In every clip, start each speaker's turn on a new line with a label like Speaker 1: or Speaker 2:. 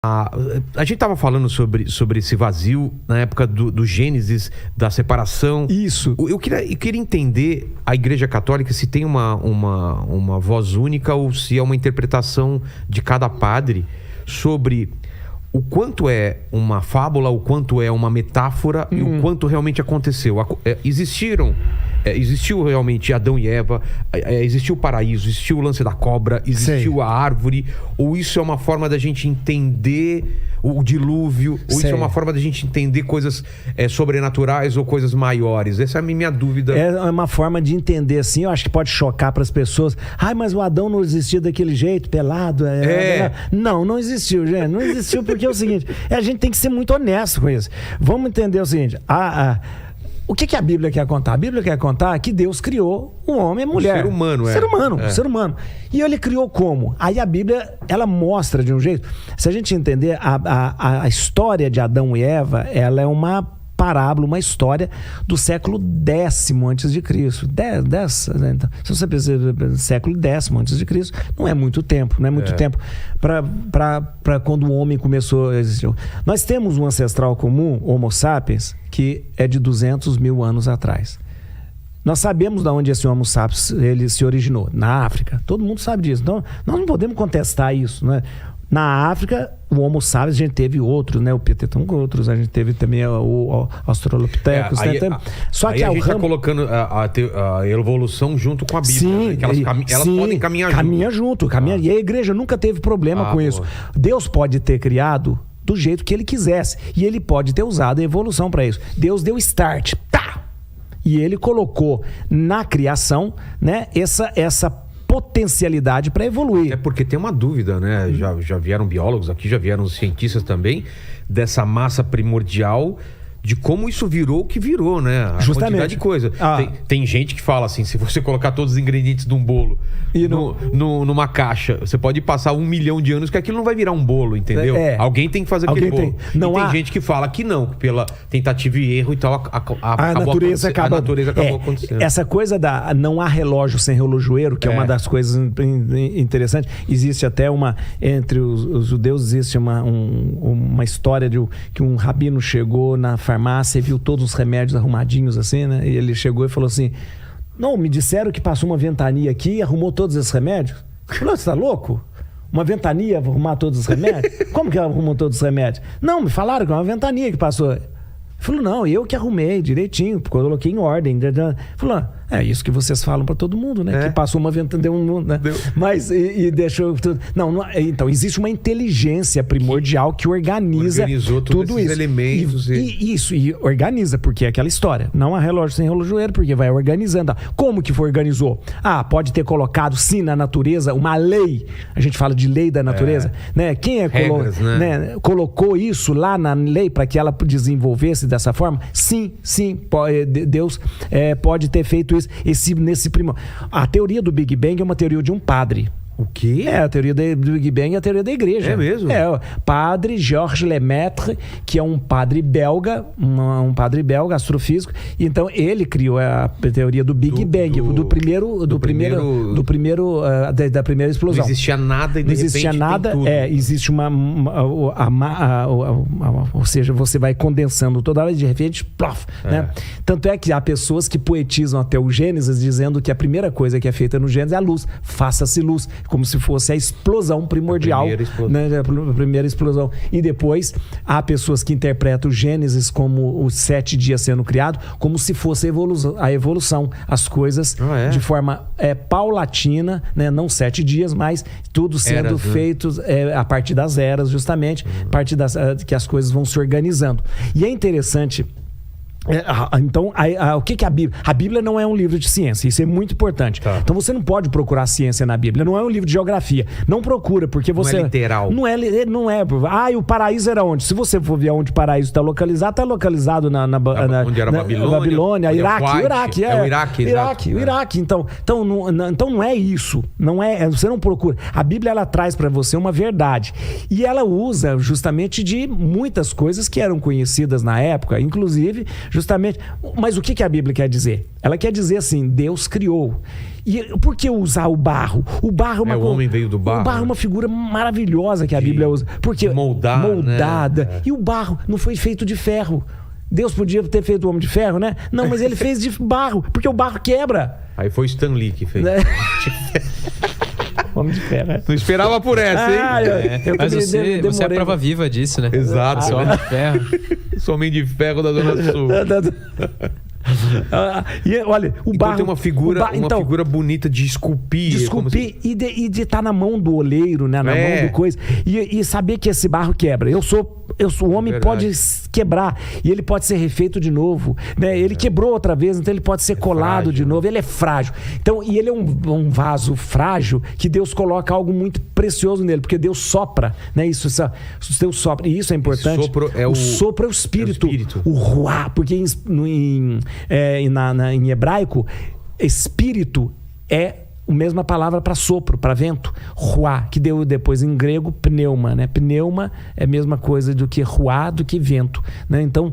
Speaker 1: A gente estava falando sobre esse vazio na época do Gênesis, da separação.
Speaker 2: Isso.
Speaker 1: Eu queria entender a Igreja Católica, se tem uma voz única ou se é uma interpretação de cada padre sobre o quanto é uma fábula, o quanto é uma metáfora e o quanto realmente aconteceu. Existiu realmente Adão e Eva, existiu o paraíso, existiu o lance da cobra, existiu a árvore, ou isso é uma forma da gente entender o dilúvio, ou isso é uma forma da gente entender coisas sobrenaturais ou coisas maiores? Essa é a minha dúvida.
Speaker 2: É uma forma de entender, assim, eu acho que pode chocar para as pessoas. Mas o Adão não existia daquele jeito, pelado. Não existiu, gente. Não existiu porque é o seguinte, a gente tem que ser muito honesto com isso. Vamos entender o seguinte, o que a Bíblia quer contar? A Bíblia quer contar que Deus criou o homem e a mulher.
Speaker 1: Ser humano,
Speaker 2: Ser humano. E ele criou como? Aí a Bíblia, ela mostra de um jeito... Se a gente entender, a história de Adão e Eva, ela é uma parábola, uma história do século X a.C. Então, se você pensa século X a.C., não é muito tempo, tempo para quando o homem começou a existir. Nós temos um ancestral comum, Homo sapiens, que é de 200 mil anos atrás. Nós sabemos de onde esse Homo sapiens ele se originou, na África. Todo mundo sabe disso. Então, nós não podemos contestar isso, né? Na África, o Homo sapiens, a gente teve outros, né? O Pteton, outros, a gente teve também o Australopithecus.
Speaker 1: Só que a gente está colocando a evolução junto com a Bíblia.
Speaker 2: Sim,
Speaker 1: né? Que elas podem caminhar junto.
Speaker 2: E a igreja nunca teve problema com isso. Deus pode ter criado do jeito que ele quisesse. E ele pode ter usado a evolução para isso. Deus deu start. E ele colocou na criação, né, essa potencialidade para evoluir.
Speaker 1: É porque tem uma dúvida, né? Já vieram biólogos aqui, já vieram cientistas também, dessa massa primordial, de como isso virou o que virou, né?
Speaker 2: Justamente.
Speaker 1: Quantidade de coisa. Tem gente que fala assim, se você colocar todos os ingredientes de um bolo numa caixa, você pode passar 1 milhão de anos que aquilo não vai virar um bolo, entendeu? Alguém tem que fazer aquele bolo. Tem gente que fala que não, pela tentativa e erro e tal,
Speaker 2: a natureza acabou acontecendo. Essa coisa não há relógio sem relojoeiro, que é uma das coisas interessantes. Existe até entre os judeus, existe uma história de que um rabino chegou na farmácia e viu todos os remédios arrumadinhos assim, né? E ele chegou e falou assim: não, me disseram que passou uma ventania aqui e arrumou todos esses remédios. Falou, você tá louco? Uma ventania para arrumar todos os remédios? Como que ela arrumou todos os remédios? Não, me falaram que é uma ventania que passou. Falou, não, eu que arrumei direitinho, porque eu coloquei em ordem. Falou, é isso que vocês falam para todo mundo, né? Que passou uma ventania, deu um... Né? Mas, e deixou tudo... Então, existe uma inteligência primordial que organizou tudo isso.
Speaker 1: Elementos.
Speaker 2: E organiza, porque é aquela história. Não há relógio sem relojoeiro, porque vai organizando. Como que organizou? Pode ter colocado, sim, na natureza, uma lei. A gente fala de lei da natureza. Né? Quem colocou isso lá na lei para que ela desenvolvesse dessa forma? Sim, Deus pode ter feito isso. A teoria do Big Bang é uma teoria de um padre.
Speaker 1: O quê?
Speaker 2: A teoria do Big Bang é a teoria da igreja.
Speaker 1: É mesmo?
Speaker 2: O padre Georges Lemaitre, que é um padre belga, astrofísico. Então, ele criou a teoria do Big Bang, da primeira explosão.
Speaker 1: Não existia nada e de repente
Speaker 2: existia nada,
Speaker 1: tudo.
Speaker 2: Existe ou seja, você vai condensando toda hora e de repente, plof, né? Tanto é que há pessoas que poetizam até o Gênesis dizendo que a primeira coisa que é feita no Gênesis é a luz. Faça-se luz. Como se fosse a explosão primordial, a primeira explosão. E depois há pessoas que interpretam o Gênesis como os 7 dias sendo criado, como se fosse a evolução, as coisas de forma paulatina, né? Não 7 dias, mas tudo sendo feito a partir das eras, justamente, a partir que as coisas vão se organizando. E é interessante. Então, o que é a Bíblia? A Bíblia não é um livro de ciência, isso é muito importante. Então você não pode procurar ciência na Bíblia, não é um livro de geografia. Não procura, porque você...
Speaker 1: Não é literal.
Speaker 2: Não é. E o paraíso era onde? Se você for ver onde o paraíso está localizado
Speaker 1: onde era
Speaker 2: Babilônia,
Speaker 1: Iraque.
Speaker 2: O Iraque. Então não é isso. Você não procura. A Bíblia, ela traz para você uma verdade. E ela usa justamente de muitas coisas que eram conhecidas na época, inclusive Justamente. Mas o que a Bíblia quer dizer? Ela quer dizer assim, Deus criou. E por que usar o barro? O barro
Speaker 1: o homem veio do barro.
Speaker 2: O barro é uma figura maravilhosa que a Bíblia usa. Porque moldada. Né? E o barro não foi feito de ferro. Deus podia ter feito o homem de ferro, né? Não, mas ele fez de barro, porque o barro quebra.
Speaker 1: Aí foi Stan Lee que fez.
Speaker 2: Homem de ferro, né?
Speaker 1: Não esperava por essa, hein?
Speaker 3: Mas você é a prova viva disso, né?
Speaker 1: Exato.
Speaker 3: Sou homem de ferro.
Speaker 1: Sou homem de ferro da Zona Sul.
Speaker 2: E olha, o
Speaker 1: então
Speaker 2: barro
Speaker 1: tem uma figura bonita de esculpir.
Speaker 2: E de estar na mão do oleiro, né? Na mão do coisa. E saber que esse barro quebra. O homem pode quebrar e ele pode ser refeito de novo, né? Ele quebrou outra vez, então ele pode ser colado frágil, de novo. Ele é frágil. Então, e ele é um vaso frágil que Deus coloca algo muito precioso nele, porque Deus sopra, né? Deus sopra. E isso é importante. O sopro é o espírito. O ruá, porque em hebraico, espírito é a mesma palavra para sopro, para vento, ruá, que deu depois em grego pneuma, né? Pneuma é a mesma coisa do que ruá, do que vento, né? Então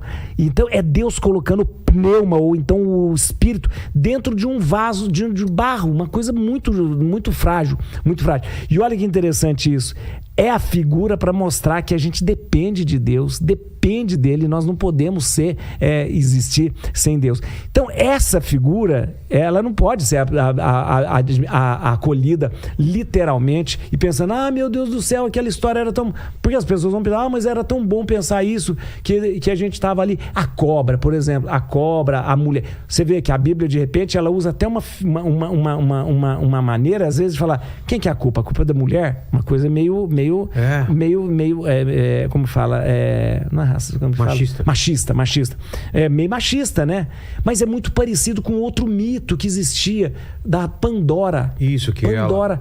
Speaker 2: é Deus colocando pneuma, ou então o espírito, dentro de um vaso de barro, uma coisa muito, muito frágil, muito frágil. E olha que interessante isso. É a figura para mostrar que a gente depende de Deus, depende dele, nós não podemos existir sem Deus. Então, essa figura, ela não pode ser acolhida literalmente e pensando, meu Deus do céu, aquela história era tão... Porque as pessoas vão pensar, mas era tão bom pensar isso, que a gente estava ali. A cobra, por exemplo, a mulher. Você vê que a Bíblia, de repente, ela usa até uma maneira, às vezes, de falar, quem que é a culpa? A culpa é da mulher? Uma coisa meio como fala? Não é racista, como
Speaker 1: machista.
Speaker 2: Fala? Machista. É meio machista, né? Mas é muito parecido com outro mito que existia da Pandora.
Speaker 1: Isso, que
Speaker 2: Pandora.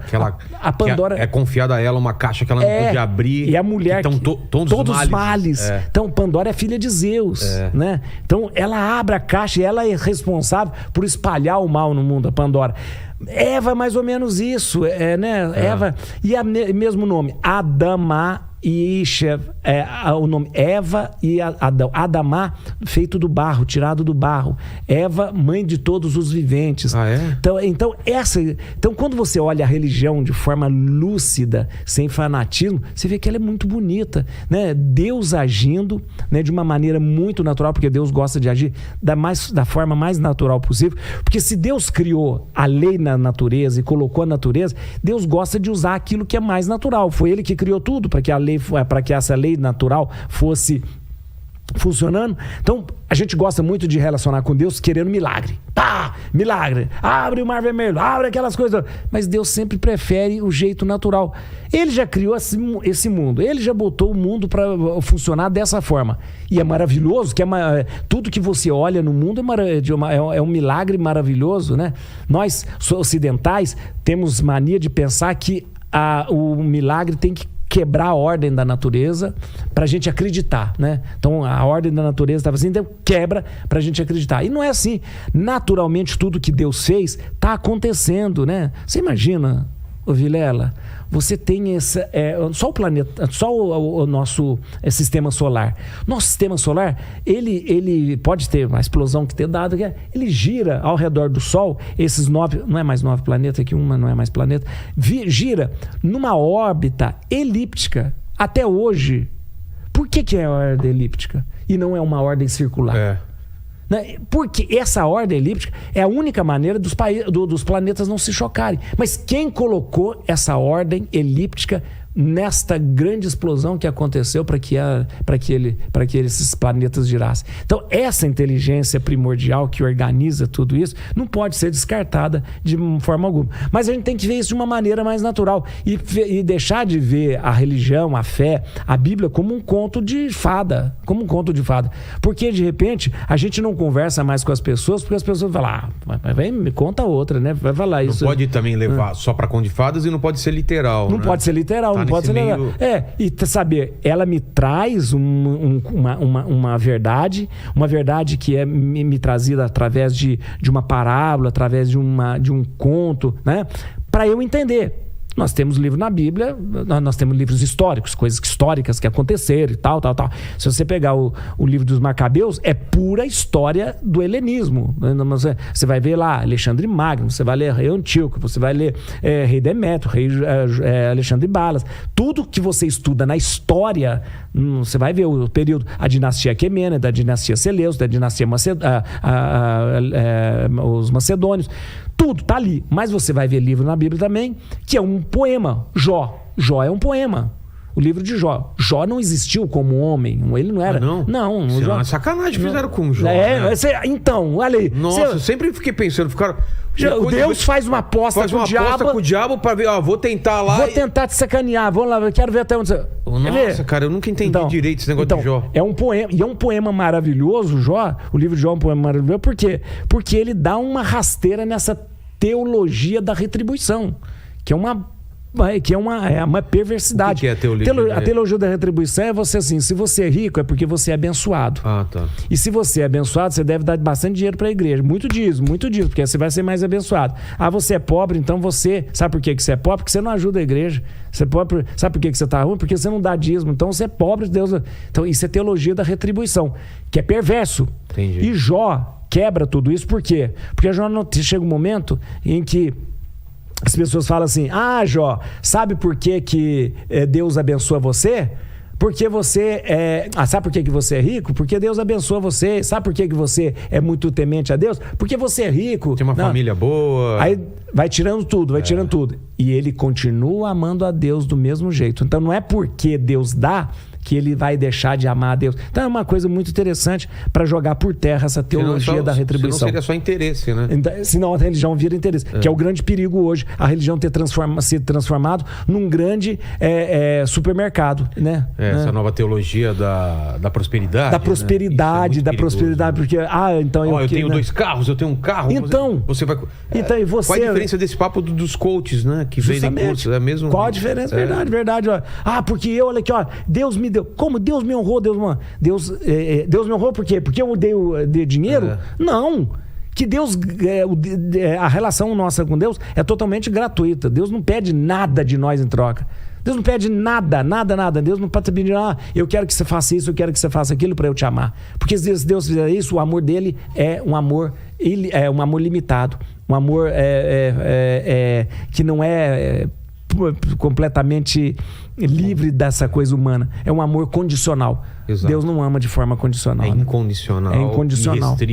Speaker 1: A Pandora é confiada a ela uma caixa que ela não podia abrir.
Speaker 2: E a mulher...
Speaker 1: Então, todos os males.
Speaker 2: Então, Pandora é filha de Zeus, né? Então, ela abre a caixa e ela é responsável por espalhar o mal no mundo, a Pandora. Eva é mais ou menos isso, né? Eva, e mesmo nome, Adamá e Isha, o nome Eva e Adão. Adamá, feito do barro, tirado do barro. Eva, mãe de todos os viventes. Então, quando você olha a religião de forma lúcida, sem fanatismo, você vê que ela é muito bonita, né? Deus agindo, né, de uma maneira muito natural, porque Deus gosta de agir da forma mais natural possível. Porque se Deus criou a lei na natureza e colocou a natureza, Deus gosta de usar aquilo que é mais natural. Foi Ele que criou tudo para que essa lei natural fosse funcionando. Então, a gente gosta muito de relacionar com Deus querendo milagre. Milagre. Abre o mar vermelho, abre aquelas coisas. Mas Deus sempre prefere o jeito natural. Ele já criou esse mundo. Ele já botou o mundo para funcionar dessa forma. E é maravilhoso, tudo que você olha no mundo é um milagre maravilhoso, né? Nós, ocidentais, temos mania de pensar que o milagre tem que quebrar a ordem da natureza para a gente acreditar, né? Então a ordem da natureza estava assim, então quebra para a gente acreditar. E não é assim. Naturalmente tudo que Deus fez está acontecendo, né? Você imagina, Vilela, você tem só o planeta, só o nosso sistema solar. Nosso sistema solar, ele pode ter uma explosão que ter dado, ele gira ao redor do Sol, esses 9, não é mais 9 planetas, aqui uma não é mais planeta, gira numa órbita elíptica até hoje. Por que é a ordem elíptica e não é uma ordem circular? Porque essa ordem elíptica é a única maneira dos planetas não se chocarem. Mas quem colocou essa ordem elíptica nesta grande explosão que aconteceu para que esses planetas girassem? Então, essa inteligência primordial que organiza tudo isso não pode ser descartada de forma alguma. Mas a gente tem que ver isso de uma maneira mais natural e deixar de ver a religião, a fé, a Bíblia como um conto de fada. Porque, de repente, a gente não conversa mais com as pessoas, porque as pessoas falam, me conta outra, né? Vai falar isso.
Speaker 1: Não pode também levar só para conto de fadas e não pode ser literal.
Speaker 2: Não pode ser literal, não pode ser meio... E saber, ela me traz uma verdade que é me trazida através de uma parábola, através de um conto, né? Para eu entender. Nós temos livro na Bíblia, nós temos livros históricos, coisas históricas que aconteceram e tal. Se você pegar o livro dos Macabeus, é pura história do helenismo. Você vai ver lá Alexandre Magno, você vai ler Rei Antíoco, você vai ler Rei Demétrio, Rei Alexandre Balas. Tudo que você estuda na história, você vai ver o período, a dinastia Aquemênida, a dinastia Seleucida, a dinastia os macedônios. Tudo tá ali. Mas você vai ver livro na Bíblia também, que é um poema. Jó é um poema. O livro de Jó. Jó não existiu como homem. Ele não era. Não.
Speaker 1: Isso
Speaker 2: Jó...
Speaker 1: é uma sacanagem fizeram com o Jó.
Speaker 2: Então, olha aí.
Speaker 1: Nossa, eu sempre fiquei pensando,
Speaker 2: Deus faz uma aposta
Speaker 1: com o diabo pra ver, vou tentar lá.
Speaker 2: Vou tentar te sacanear. Vamos lá, eu quero ver até onde você.
Speaker 1: Nossa, cara, eu nunca entendi direito esse negócio de Jó.
Speaker 2: É um poema, e é um poema maravilhoso, Jó. O livro de Jó é um poema maravilhoso. Por quê? Porque ele dá uma rasteira nessa teologia da retribuição, que é uma perversidade.
Speaker 1: O que é a
Speaker 2: teologia da retribuição é você assim, se você é rico é porque você é abençoado.
Speaker 1: Tá.
Speaker 2: E se você é abençoado, você deve dar bastante dinheiro para a igreja. Muito disso, porque você vai ser mais abençoado. Você é pobre, então você... Sabe por que você é pobre? Porque você não ajuda a igreja. Você é pobre, sabe por que você está ruim? Porque você não dá dízimo. Então você é pobre, Deus... Então isso é teologia da retribuição, que é perverso.
Speaker 1: Entendi.
Speaker 2: E Jó quebra tudo isso, por quê? Porque Jó chega um momento em que as pessoas falam assim, Jó, sabe por que Deus abençoa você? Porque você sabe por que você é rico? Porque Deus abençoa você. Sabe por que você é muito temente a Deus? Porque você é rico.
Speaker 1: Tem uma família boa.
Speaker 2: Aí vai tirando tudo. E ele continua amando a Deus do mesmo jeito. Então não é porque Deus dá que ele vai deixar de amar a Deus. Então é uma coisa muito interessante para jogar por terra essa teologia da retribuição.
Speaker 1: Senão seria só interesse, né?
Speaker 2: Senão a religião vira interesse, que é o grande perigo hoje, a religião ter sido transformado num grande supermercado, né?
Speaker 1: Essa nova teologia da prosperidade.
Speaker 2: Da prosperidade, porque então
Speaker 1: eu tenho 2 carros, eu tenho um carro.
Speaker 2: Então,
Speaker 1: você vai.
Speaker 2: Então, e você?
Speaker 1: Qual a diferença desse papo dos coaches, né? Que vendem cursos, é mesmo?
Speaker 2: Qual a diferença? Verdade. Porque olha aqui, Deus me deu. Como Deus me honrou? Deus me honrou por quê? Porque eu dei dinheiro? Não. Que Deus, a relação nossa com Deus é totalmente gratuita. Deus não pede nada de nós em troca. Deus não pede nada. Deus não pode pedir, eu quero que você faça isso, eu quero que você faça aquilo para eu te amar. Porque se Deus fizer isso, o amor dele é um amor limitado. Um amor que não é completamente livre dessa coisa humana. É um amor condicional.
Speaker 1: Exato.
Speaker 2: Deus não ama de forma condicional.
Speaker 1: É incondicional.
Speaker 2: É incondicional.